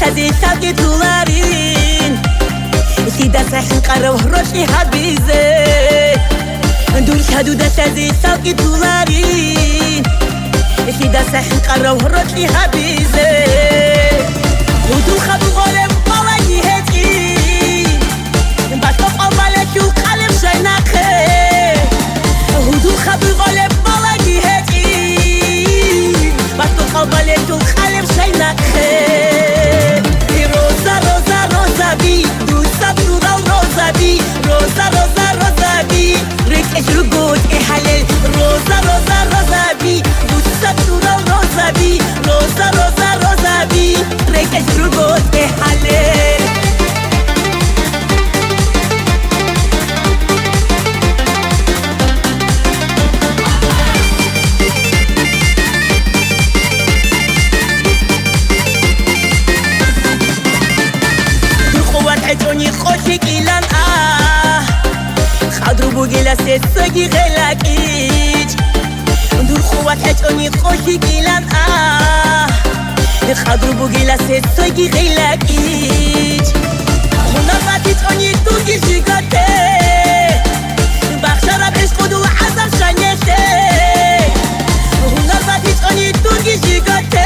تزي ساقي دولارين سيدا ساحن قرب روشي حبيزي دول كادو تزي ساقي دولارين سيدا ساحن قرب روشي حبيزي ودول خدو غالب بالاجي هتي باش تبقى بالك وقلب شيناخي ودول خدو غالب بالاجي هتي باش تبقى بالك وقلب شيناخي روزا روزا روزا بي دوسا برورا روزا بي روزا روزا روزا بي ريك اشرقوت احلل روزا روزا روزا بي دوسا برورا روزا بي روزا روزا روزا بي ريك اشرقوت احلل حجوني خوشك إلان خادرو بوغيلا سيسوغي غلاكيج دور خوات حجوني خوشك إلان خادرو بوغيلا سيسوغي غلاكيج هنا فاتي توني توغي جيغاتي بخشارة بشقود وعزم شانيتي هنا فاتي توني توغي جيغاتي